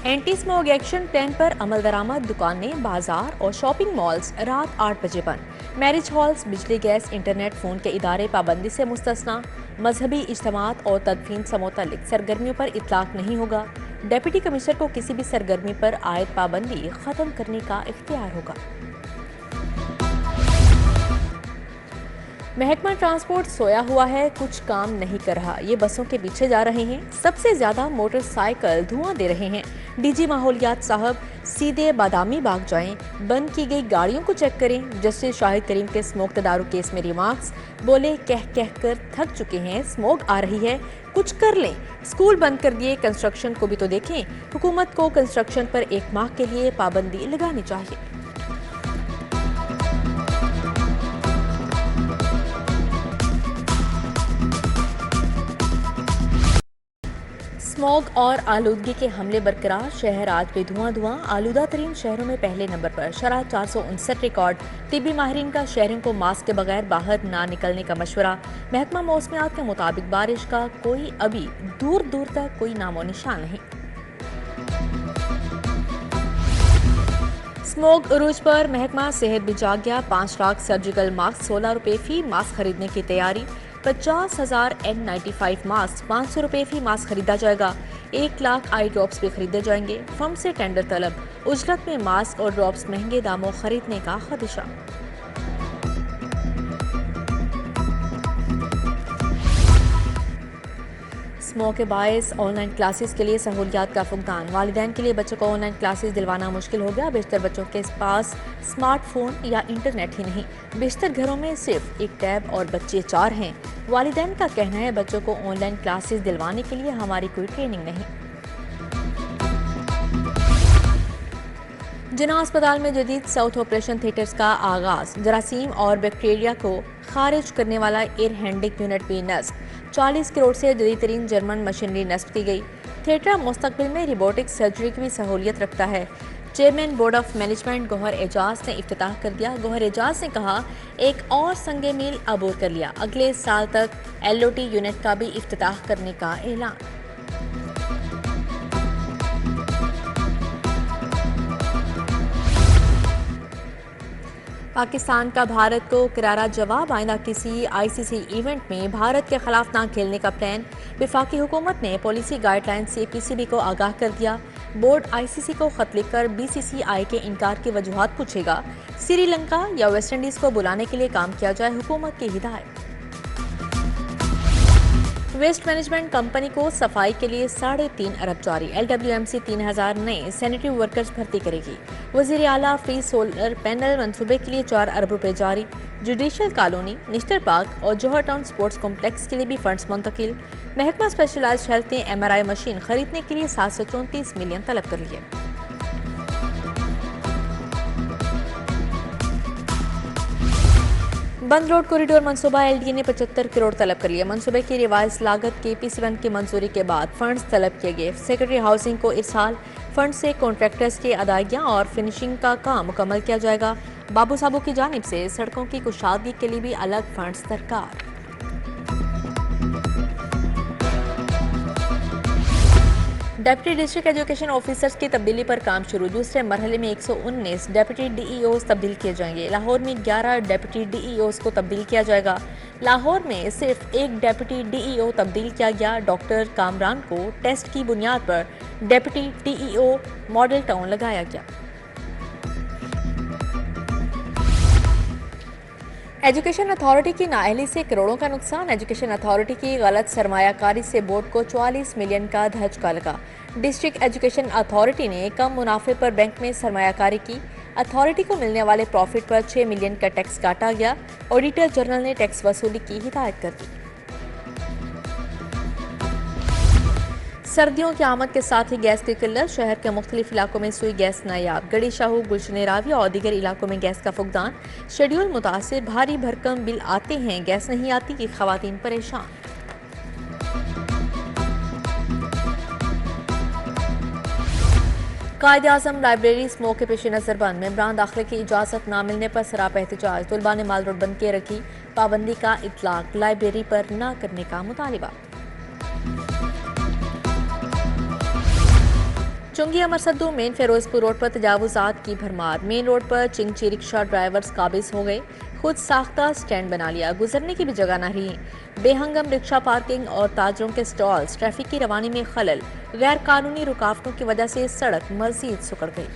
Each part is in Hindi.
एंटी स्मोग एक्शन प्लान पर अमल दरामद। दुकानें, बाजार और शॉपिंग मॉल्स रात 8 बजे बंद। मैरिज हॉल्स, बिजली, गैस, इंटरनेट, फ़ोन के इदारे पाबंदी से मुस्तस्ना। मजहबी इज्तिमात और तदफीन से मुतल्लिक सरगर्मियों पर इतलाक नहीं होगा। डिप्टी कमिश्नर को किसी भी सरगर्मी पर आयद पाबंदी ख़त्म करने का इख्तियार होगा। महकमा ट्रांसपोर्ट सोया हुआ है, कुछ काम नहीं कर रहा। ये बसों के पीछे जा रहे हैं। सबसे ज्यादा मोटरसाइकिल धुआं दे रहे हैं। डीजी माहौलियात साहब सीधे बादामी बाग जाएं, बंद की गई गाड़ियों को चेक करें। जस्टिस शाहिद करीम के स्मोक तदारुक केस में रिमार्क्स। बोले कह कह कर थक चुके हैं, स्मोक आ रही है, कुछ कर लें। स्कूल बंद कर दिए, कंस्ट्रक्शन को भी तो देखें। हुकूमत को कंस्ट्रक्शन पर 1 माह के लिए पाबंदी लगानी चाहिए। स्मॉग और आलूदगी के हमले बरकरार। शहर आज भी धुआं धुआं। आलूदा तरीन शहरों में पहले नंबर पर। शरह 459 रिकॉर्ड। तिब्बी माहिरीन का शहरों को मास्क के बगैर बाहर ना निकलने का मशवरा। महकमा मौसमियात के मुताबिक बारिश का कोई अभी दूर दूर तक कोई नामो निशान नहीं। स्मोग उरूज पर महकमा सेहत भी जाग गया। 5 लाख सर्जिकल मास्क, 16 रुपए फी मास्क खरीदने की तैयारी। 50,000 N95 मास्क, 500 रुपए फी मास्क खरीदा जाएगा। 1 लाख आई ड्रॉप्स भी खरीदे जाएंगे। फर्म से टेंडर तलब। उजरत में मास्क और ड्रॉप्स महंगे दामों खरीदने का खदशा। स्मोक के बायस ऑनलाइन क्लासेस के लिए सहूलियात का फुकदान। वालिदैन के लिए बच्चों को ऑनलाइन क्लासेस दिलवाना मुश्किल हो गया। बेशतर बच्चों के पास स्मार्टफोन या इंटरनेट ही नहीं। बेशतर घरों में सिर्फ एक टैब और बच्चे 4 हैं। वालिदैन का कहना है बच्चों को ऑनलाइन क्लासेस दिलवाने के लिए हमारी कोई ट्रेनिंग नहीं। जिना अस्पताल में जदीद साउथ ऑपरेशन थिएटर्स का आगाज। जरासीम और बैक्टीरिया को खारिज करने वाला एयर हैंडलिंग यूनिट भी नस्ब। 40 करोड़ से जदीद तरीन जर्मन मशीनरी नस्ब की गई। थिएटर मुस्तकबिल में रिबोटिक सर्जरी की भी सहूलियत रखता है। Chairman board of management Gohar Ejaz ने इफ्तिताह कर दिया। गौहर एजाज ने कहा एक और संगे मील अबूर कर लिया। अगले साल तक LOT यूनिट का भी इफ्तिताह करने का ऐलान। पाकिस्तान का भारत को करारा जवाब। आइंदा किसी ICC इवेंट में भारत के खिलाफ ना खेलने का प्लान। वफाकी हुकूमत ने पॉलिसी गाइडलाइन से PCB को आगाह कर दिया। बोर्ड ICC को खत लिखकर BCCI के इनकार की वजूहात पूछेगा। श्रीलंका या वेस्ट इंडीज को बुलाने के लिए काम किया जाए, हुकूमत की हिदायत। वेस्ट मैनेजमेंट कंपनी को सफाई के लिए 3.5 अरब जारी। LWMC 3000 नए सैनिटरी वर्कर्स भर्ती करेगी। वजीर आला फ्री सोलर पैनल मंसूबे के लिए 4 अरब रुपए जारी। जुडिशल कॉलोनी, निश्तर पार्क और जौहर टाउन स्पोर्ट्स कॉम्प्लेक्स के लिए भी फंड्स मुंतकिल। महकमा स्पेशलाइज्ड हेल्थ ने MRI मशीन खरीदने के लिए 734 मिलियन तलब कर लिए। बंद रोड कॉरिडोर मंसूबा LDA ने 75 करोड़ तलब कर लिया। मंसूबे की रिवाइज लागत के PC1 की मंजूरी के बाद फंड्स तलब किए गए। सेक्रेटरी हाउसिंग को इरसाल। फंड से कॉन्ट्रैक्टर्स की अदायगियां और फिनिशिंग का काम मुकम्मल किया जाएगा। बाबू साहब की जानिब से सड़कों की कुशादगी के लिए भी अलग फंड्स दरकार। डिप्टी डिस्ट्रिक्ट एजुकेशन ऑफिसर्स की तब्दीली पर काम शुरू। दूसरे मरहले में 119 डिप्टी DEOs तब्दील किए जाएंगे। लाहौर में 11 डिप्टी DEOs को तब्दील किया जाएगा। लाहौर में सिर्फ 1 डिप्टी DEO तब्दील किया गया। डॉक्टर कामरान को टेस्ट की बुनियाद पर डिप्टी DEO मॉडल टाउन लगाया गया। एजुकेशन अथॉरिटी की नाअहली से करोड़ों का नुकसान। एजुकेशन अथॉरिटी की गलत सरमायाकारी से बोर्ड को 44 मिलियन का धचका लगा। डिस्ट्रिक्ट एजुकेशन अथॉरिटी ने कम मुनाफे पर बैंक में सरमायाकारी की। अथॉरिटी को मिलने वाले प्रॉफिट पर 6 मिलियन का टैक्स काटा गया। ऑडिटर जनरल ने टैक्स वसूली की हिदायत कर दी। सर्दियों की आमद के साथ ही गैस की किल्लत। शहर के मुख्तलिफ इलाकों में सुई गैस नायाब। गड़ी शाहू, गुलशन रावी और दीगर इलाकों में गैस का फुकदान। शेड्यूल मुतासिर, भारी भरकम बिल आते हैं, गैस नहीं आती कि खवातीन परेशान। कायद-ए-आज़म लाइब्रेरी स्मोक के पेश नजर बंद। मेंबरान दाखिले की इजाजत न मिलने पर सरापा एहतजाज। तुलबा ने माल रोड बंद किए रखी। पाबंदी का इतलाक। लाइब्रेरी पर न करने का मुतालिबा। चुंगी अमर सद्दू मेन फिरोजपुर रोड पर तजावुजात की भरमार। मेन रोड पर चिंगची रिक्शा ड्राइवर्स काबिज हो गए, खुद साख्ता स्टैंड बना लिया, गुजरने की भी जगह न रही। बेहंगम रिक्शा पार्किंग और ताजरों के स्टॉल्स, ट्रैफिक की रवानी में खलल, गैर कानूनी रुकावटों की वजह से सड़क मजीद सुकड़ गई।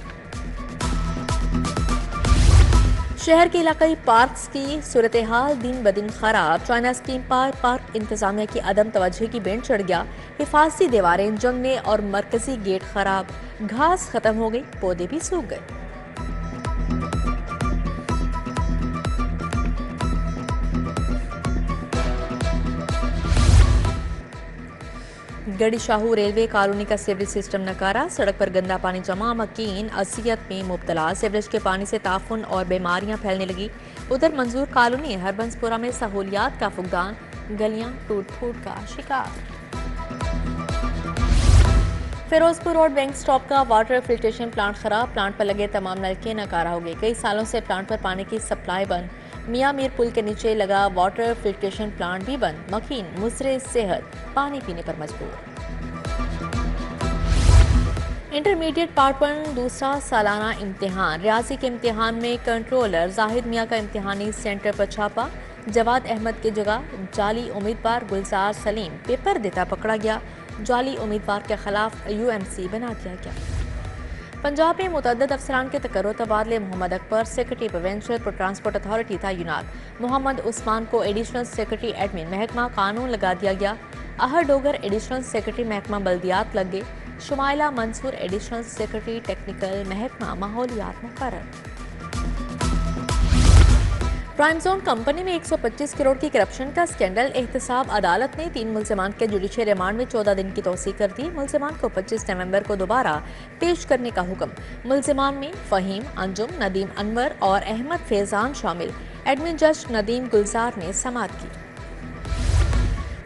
शहर के इलाकाई पार्क्स की सूरत हाल दिन ब दिन खराब। चाइना स्कीम पर पार्क इंतजामिया की अदम तवज्जो की बेंच चढ़ गया। हिफाजती दीवारें जंगने और मरकजी गेट खराब, घास खत्म हो गई, पौधे भी सूख गए। गड़ी शाहू रेलवे कॉलोनी का सीवरेज सिस्टम नकारा, सड़क पर गंदा पानी जमा, मकीन अजियत में मुब्तला। सीवरेज के पानी से ताफुन और बीमारियां फैलने लगी। उधर मंजूर कॉलोनी हरबंसपुरा में सहूलियात का फुकदान, गलियां टूट फूट का शिकार। फिरोजपुर रोड बैंक स्टॉप का वाटर फिल्ट्रेशन प्लांट खराब, प्लांट पर लगे तमाम नलके नकारा हो गए। कई सालों से प्लांट पर पानी की सप्लाई बंद। मियां मीर पुल के नीचे लगा वाटर फिल्ट्रेशन प्लांट भी बंद। मकीन मुसरे सेहत पानी पीने पर मजबूर। इंटरमीडिएट पार्ट 1 दूसरा सालाना इम्तिहान। रियाजी के इम्तिहान में कंट्रोलर जाहिद मियां का इम्तिहानी सेंटर पर छापा। जवाद अहमद की जगह जाली उम्मीदवार गुलजार सलीम पेपर देता पकड़ा गया। जाली उम्मीदवार के खिलाफ UMC बना दिया गया। पंजाब में मुतअद्दिद अफसरान के तकर्रुर तबादले। Mohammad Akbar secretary provincial transport authority तैनात। मोहम्मद उस्मान को एडिशनल सेक्रेटरी एडमिन महकमा कानून लगा दिया गया। अहर डोगर एडिशनल सेक्रेटरी महकमा बल्दियात लग गए। Shumaila Mansoor additional secretary technical महकमा माहौलियात मुकर्रर। प्राइम जोन कंपनी में 125 करोड़ की करप्शन का स्कैंडल। एहतसाब अदालत ने 3 मुल्जिमान के जुडिशियल रिमांड में 14 दिन की तौसीक कर दी। मुल्जिमान को 25 नवंबर को दोबारा पेश करने का हुक्म। मुल्जिमान में फहीम, अंजुम, नदीम अनवर और अहमद फैजान शामिल। एडमिन जज नदीम गुलजार ने समाअत की।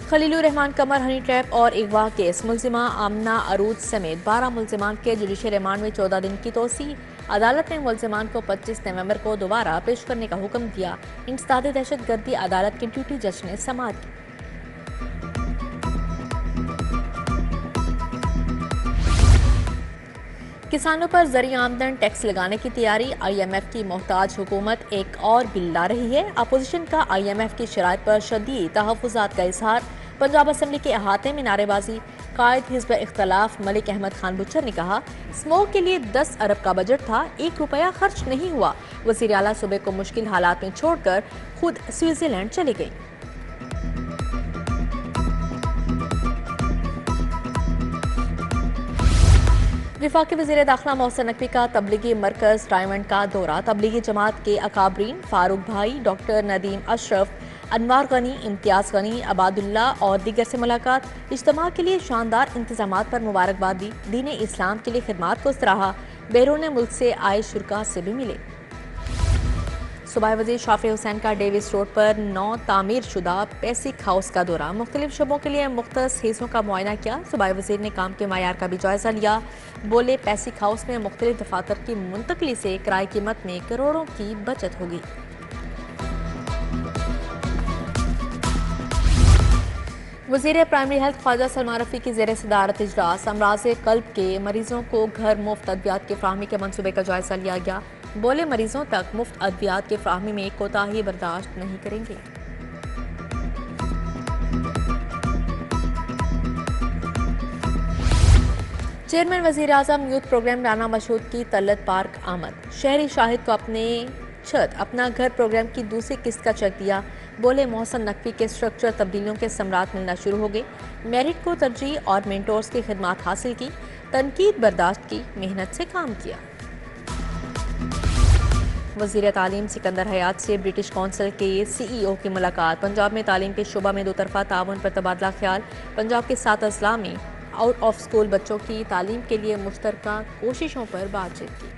खलीलुर रहमान कमर हनी ट्रैप और अगवा केस। मुल्जिमा आमना अरूज समेत 12 मुल्जिमान के जुडिशियल रिमांड में 14 दिन की तौसीक। अदालत ने मुल्जिमान को 25 नवंबर को दोबारा पेश करने का हुक्म दिया। इंसदाद दहशतगर्दी अदालत के ड्यूटी जज ने समाअत की। किसानों पर ज़री आमदन टैक्स लगाने की तैयारी। IMF की मोहताज हुकूमत एक और बिल ला रही है। अपोजिशन का IMF की शराइत पर शदीद तहफ़्फ़ुज़ात का इज़हार। पंजाब असम्बली के अहाते में नारेबाजी। कायद हिज़्ब इख्तलाफ मलिक अहमद खान बुच्चर ने कहा, स्मोक के लिए 10 अरब का बजट था, 1 रुपया खर्च नहीं हुआ। वज़ीर आला सूबे को मुश्किल हालात में छोड़कर खुद स्विट्जरलैंड चली गई। वफाकी वज़ीर दाखिला मोहसिन नकवी का तबलीगी मरकज़ डायमंड का दौरा। तबलीगी जमात के अकाबरीन फारूक भाई, डॉक्टर नदीम अशरफ, अनवार गनी, इम्तियाज़ गनी, अबादुल्ला और दीगर से मुलाकात। इज्तिमा के लिए शानदार इंतजामात पर मुबारकबाद दी। दीन इस्लाम के लिए खिदमात को सराहा। बैरून मुल्क से आए शुरा से भी मिले। सूबाई वज़ीर शाफी हुसैन का डेविस रोड पर 9 तामीर शुदा पैसिक हाउस का दौरा। मुख्तलिफ शोबों के लिए मुख्तस हिस्सों का मुआयना किया। सूबाई वज़ीर ने काम के मायार का भी जायजा लिया। बोले, पैसिक हाउस में मुख्तलिफ दफातर की मुंतकली से किराए कीमत में करोड़ों की बचत होगी। वज़ीर प्राइमरी हेल्थ ख्वाजा सलमान रफ़ी की ज़ेर सदारत इजलास। अमराज़ क़ल्ब के मरीजों को घर मुफ्त अद्वियात की फ़राहमी के मनसूबे का जायजा लिया गया। बोले, मरीजों तक मुफ्त अद्वियात की फ़राहमी में कोताही बर्दाश्त नहीं करेंगे। चेयरमैन वज़ीर आज़म यूथ प्रोग्राम राना मशहूद की तलत पार्क आमद। शहरी शाहिद को अपने छत अपना घर प्रोग्राम की दूसरी किस्त का चेक दिया। बोले, मोहसिन नकवी के स्ट्रक्चर तब्दीलियों के समरात मिलना शुरू हो गए। मेरिट को तरजीह और मेंटोर्स की खिदमात हासिल की। तनकीद बर्दाश्त की, मेहनत से काम किया। वज़ीर तालीम सिकंदर हयात से ब्रिटिश कौंसिल के CEO की मुलाकात। पंजाब में तालीम के शोबा में 2 तरफ़ा ताउन पर तबादला ख्याल। पंजाब के 7 अजला में आउट ऑफ स्कूल बच्चों की तालीम के लिए मुश्तरका कोशिशों पर बातचीत की।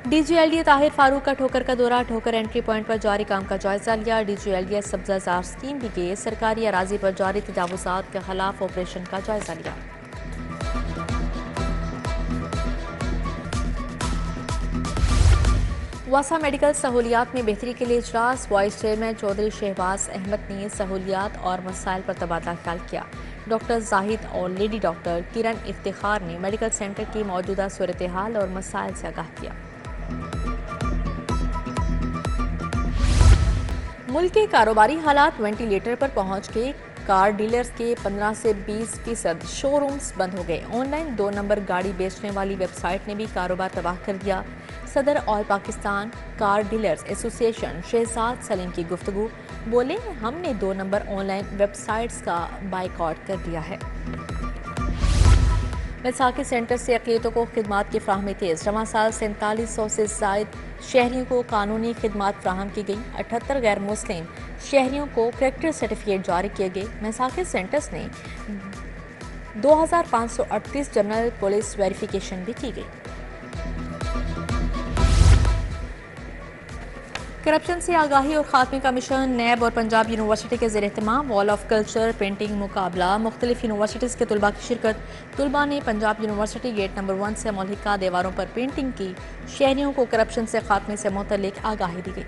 DGLDA ताहिर फारूक का ठोकर का दौरा। ठोकर एंट्री पॉइंट पर जारी काम का जायजा लिया। DGLDA सब्ज़ाजार स्कीम भी के सरकारी अराजी पर जारी तजावुज़ात के खिलाफ ऑपरेशन का जायजा लिया। वासा मेडिकल सहूलियात में बेहतरी के लिए इजलास। वाइस चेयरमैन चौधरी शहबाज अहमद ने सहूलियात और मसाइल पर तबादला ख्याल किया। डॉक्टर जाहिद और लेडी डॉक्टर किरण इफ्तिखार ने मेडिकल सेंटर की मौजूदा सूरत हाल और मसाइल से आगाह किया। मुल्क के कारोबारी हालात वेंटिलेटर पर पहुंच के कार डीलर्स के 15 से 20% शोरूम्स बंद हो गए। ऑनलाइन 2 नंबर गाड़ी बेचने वाली वेबसाइट ने भी कारोबार तबाह कर दिया। सदर all Pakistan car dealers association Shahzad Saleem की गुफ्तगू, बोले हमने 2 नंबर ऑनलाइन वेबसाइट्स का बाइकआउट कर दिया है। बैसाखी सेंटर से अक़लियतों को खिदमात की फ्राहमी तेज़। रवां साल 4700 से ज़ायद शहरियों को कानूनी खिदमात फ्राहम की गई। 78 गैर मुस्लिम शहरियों को करैक्टर सर्टिफिकेट जारी किए गए। बैसाखी सेंटर्स ने 2538 जनरल पुलिस वेरिफिकेशन भी की गई। करप्शन से आगाही और खात्मे का मिशन नैब और पंजाब यूनिवर्सिटी के ज़ेर एहतमाम वॉल ऑफ कल्चर पेंटिंग मुकाबला। मुख्तलिफ यूनिवर्सिटीज़ के तुलबा की शिरकत। तुलबा ने पंजाब यूनिवर्सिटी गेट नंबर 1 से मौलिका दीवारों पर पेंटिंग की। शहरियों को करप्शन से खात्मे से मुतल्लिक आगाही दी गई।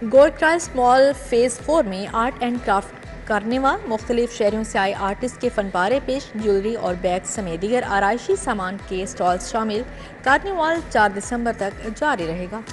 गोल्ड ट्राइल्स मॉल फेज़ 4 में आर्ट एंड क्राफ्ट कार्निवाल। मुख्तलिफ शहरों से आए आर्टिस्ट के फनपारे पेश। ज्वेलरी और बैग समेत दीगर आराइशी सामान के स्टॉल्स शामिल। कार्निवाल 4 दिसंबर तक जारी रहेगा।